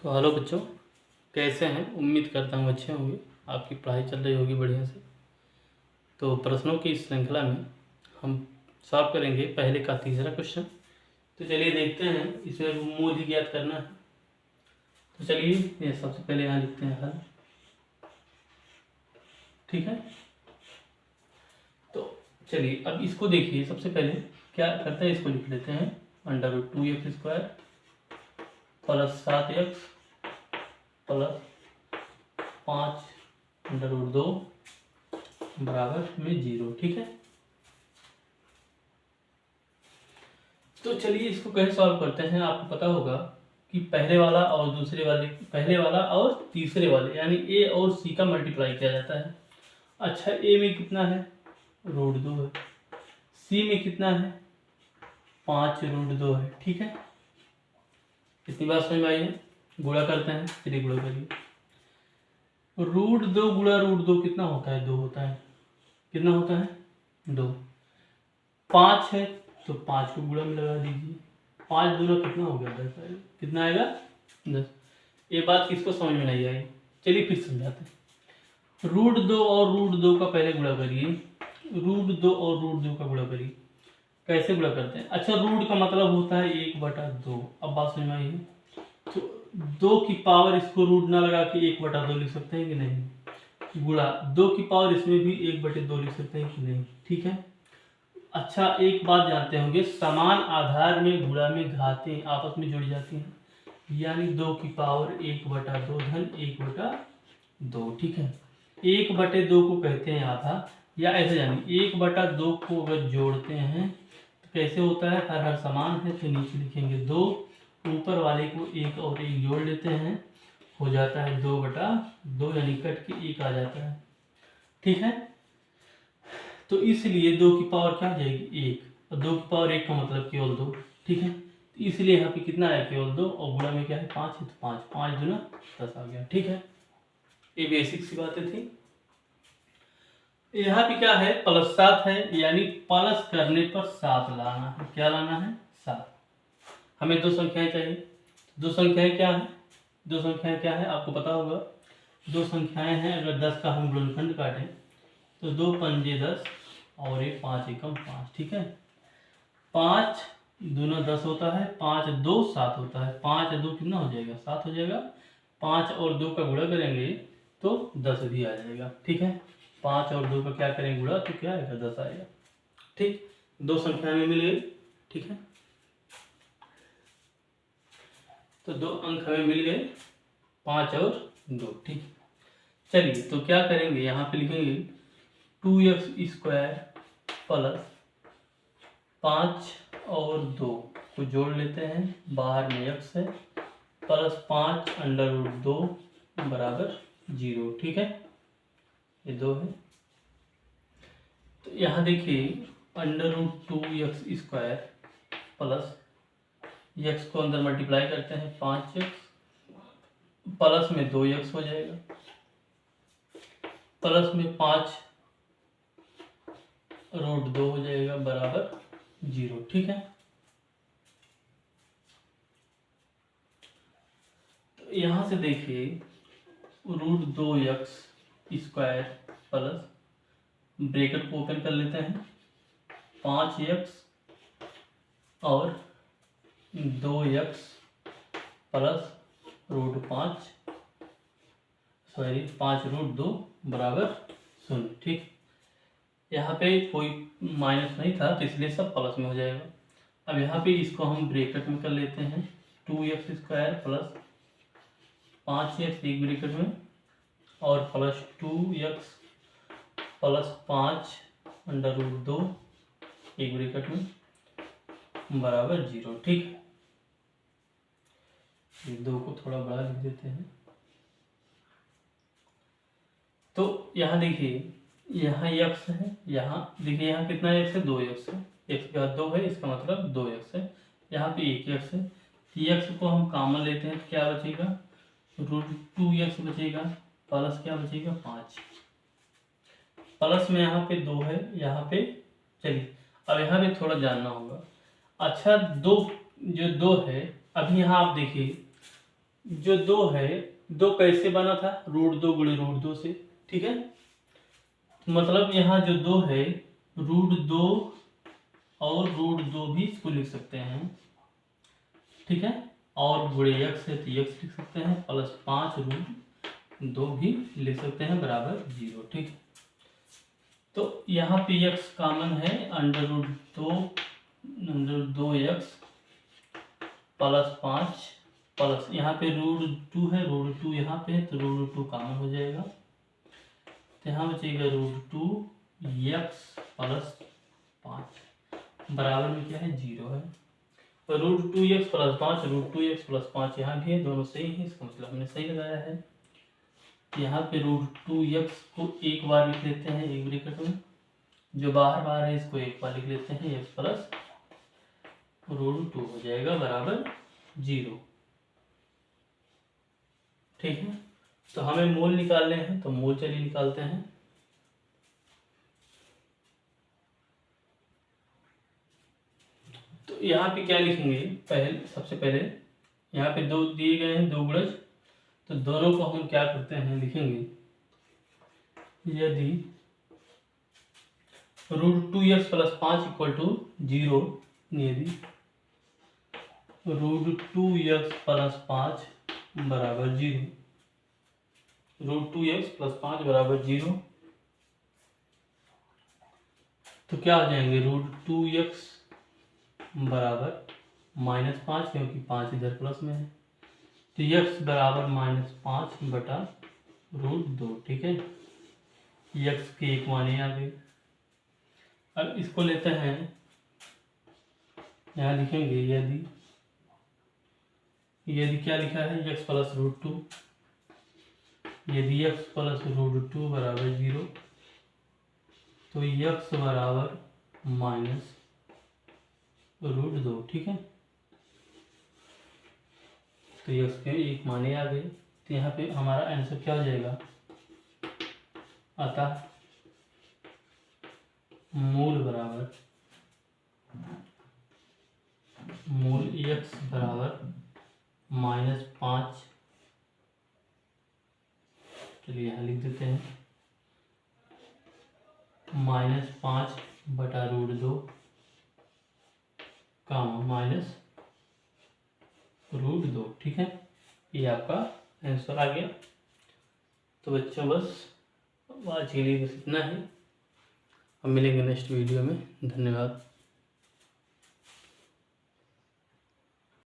तो हेलो बच्चों, कैसे हैं? उम्मीद करता हूँ अच्छे होंगे। आपकी पढ़ाई चल रही होगी बढ़िया से। तो प्रश्नों की इस श्रृंखला में हम सॉल्व करेंगे पहले का तीसरा क्वेश्चन। तो चलिए देखते हैं, इसमें मूल ही ज्ञात करना है। तो चलिए ये सबसे पहले यहाँ लिखते हैं हल। ठीक है, तो चलिए अब इसको देखिए। सबसे पहले क्या करते हैं, इसको लिख लेते हैं √2x² प्लस 7x प्लस 5√2 बराबर में 0। ठीक है, तो चलिए इसको कैसे सॉल्व करते हैं। आपको पता होगा कि पहले वाला और तीसरे वाले यानी ए और सी का मल्टीप्लाई किया जाता है। अच्छा, ए में कितना है? √2 है। सी में कितना है? 5√2 है। ठीक है, इतनी बात समझ में आई है। गुणा करते हैं, चलिए गुणा करिए। √2 गुणा √2 कितना होता है? 2 होता है। कितना होता है? 2। 5 है तो 5 को गुणा में लगा दीजिए। 5 दूना कितना हो गया? 10 आएगा। कितना आएगा? 10। ये बात किसको समझ में नहीं आई? चलिए फिर समझाते हैं। √2 और √2 का पहले गुणा करिए। √2 और √2 का गुणा करिए। कैसे गुणा करते हैं? अच्छा, रूट का मतलब होता है 1/2। अब बात समझ में आई है। तो 2 की पावर, इसको रूट ना लगा के 1/2 लिख सकते हैं कि नहीं? गुणा 2 की पावर इसमें भी 1/2 लिख सकते हैं कि नहीं? ठीक है। अच्छा, एक बात जानते होंगे, समान आधार में गुणा में घातें आपस में जुड़ जाती हैं, यानी 2 की पावर 1/2 धन 1/2। ठीक है, 1/2 को कहते हैं आधा, या ऐसे जानिए 1/2 को अगर जोड़ते हैं तो कैसे होता है? हर समान है तो नीचे लिखेंगे 2, ऊपर वाले को 1 और 1 जोड़ लेते हैं, हो जाता है 2/2, यानी कट के 1 आ जाता है। ठीक है, तो इसलिए 2 की पावर क्या आ जाएगी? 1, और 2 की पावर 1 का मतलब केवल 2। ठीक है, तो इसलिए यहाँ पे कितना है? केवल 2, और गुणा में क्या है? 5 है, तो 5 दूना 10 आ गया। ठीक है, ये बेसिक सी बातें थी। यहाँ पे क्या है? +7 है, यानी प्लस करने पर 7 लाना है। क्या लाना है? 7। हमें 2 संख्याएं चाहिए। 2 संख्याएं क्या है? 2 संख्याएं क्या है आपको पता होगा। 2 संख्याएं हैं, अगर 10 का हम गुणनखंड काटें तो 2 पंजे 10 और 1 5 एकम 5। ठीक है, 5 दूना 10 होता है, 5 2 7 होता है। 5 2 कितना हो जाएगा? 7 हो जाएगा। 5 और 2 का गुणा करेंगे तो 10 भी आ जाएगा। ठीक है, 5 और 2 का क्या करेंगे गुणा, तो क्या आएगा? 10 आएगा। ठीक, 2 संख्या में मिल गई। ठीक है, तो 2 अंक हमें मिल गए, 5 और 2। ठीक, चलिए तो क्या करेंगे, यहाँ पे लिखेंगे 2x² प्लस 5 और 2 को जोड़ लेते हैं, बाहर में x है, प्लस 5√2 बराबर 0। ठीक है, ये 2 है। तो यहाँ देखिए √2x² प्लस x को अंदर मल्टीप्लाई करते हैं, 5x प्लस में 2x हो जाएगा, प्लस में 5√2 हो जाएगा बराबर 0। ठीक है, तो यहाँ से देखिए √2x² प्लस, ब्रैकेट को ओपन कर लेते हैं, 5x और 2x प्लस √5 5√2 बराबर 0। ठीक, यहाँ पे कोई माइनस नहीं था तो इसलिए सब प्लस में हो जाएगा। अब यहाँ पे इसको हम ब्रैकेट में कर लेते हैं, 2x² प्लस 5x एक ब्रैकेट में और प्लस 2x प्लस 5√2 एक ब्रैकेट में बराबर 0। ठीक, ये 2 को थोड़ा बड़ा लिख देते हैं। तो यहाँ देखिए, यहाँ x है, यहाँ देखिए यहाँ कितना x है? 2x है। x के बाद 2 है, इसका मतलब 2x है। यहाँ पे 1x है, x को हम कॉमन लेते हैं तो क्या बचेगा? √2x बचेगा, प्लस क्या बचेगा? 5। प्लस में यहाँ पे 2 है, यहाँ पे चलिए अब यहाँ पे थोड़ा जानना होगा। अच्छा, 2 जो 2 है, अभी यहाँ आप देखिए जो 2 है, 2 कैसे बना था, √2 गुणे √2 से, ठीक है। मतलब यहाँ जो 2 है, √2 और √2 भी इसको लिख सकते हैं, ठीक है। और गुणे x है तो x लिख सकते हैं, प्लस 5√2 भी लिख सकते हैं, बराबर 0, ठीक है। तो यहाँ पे x कॉमन है, √2x प्लस 5 प्लस यहाँ पे √2 है, √2 यहाँ पे है तो √2 कॉमन हो जाएगा, तो यहाँ बचेगा √2x प्लस 5 बराबर में क्या है, 0 है। तो √2x प्लस 5, √2x प्लस 5 यहाँ भी है, दोनों सही है, इसका मतलब हमने सही लगाया है। यहाँ पे √2x को एक बार लिख लेते हैं एक ब्रैकेट में, जो बाहर बाहर है इसको एक बार लिख लेते हैं, x प्लस √2 हो जाएगा बराबर 0, ठीक है। तो हमें मोल निकालने हैं, तो मोल चलिए निकालते हैं। तो यहाँ पे क्या लिखेंगे, सबसे पहले यहाँ पे 2 दिए गए हैं, 2 गुणज, तो दोनों को हम क्या करते हैं, लिखेंगे, यदि √2x प्लस 5 इक्वल टू 0, यदि √2x प्लस 5 बराबर 0, √2x प्लस 5 बराबर 0, तो क्या हो जाएंगे, √2x बराबर -5, क्योंकि 5 इधर प्लस में है, तो x बराबर -5 बटा √2, ठीक है। x के एक माने आ गए। अब इसको लेते हैं, यहाँ लिखेंगे, यदि क्या लिखा है, x प्लस √2, यदि x प्लस √2 बराबर 0, तो x बराबर -√2, ठीक है। तो x के एक माने आ गए, तो यहाँ पे हमारा आंसर क्या हो जाएगा, अतः मूल x बराबर -5, चलिए यहाँ लिख देते हैं, -5 बटा √2 का -√2, ठीक है। ये आपका आंसर आ गया। तो बच्चों बस आज के लिए बस इतना ही, हम मिलेंगे नेक्स्ट वीडियो में, धन्यवाद।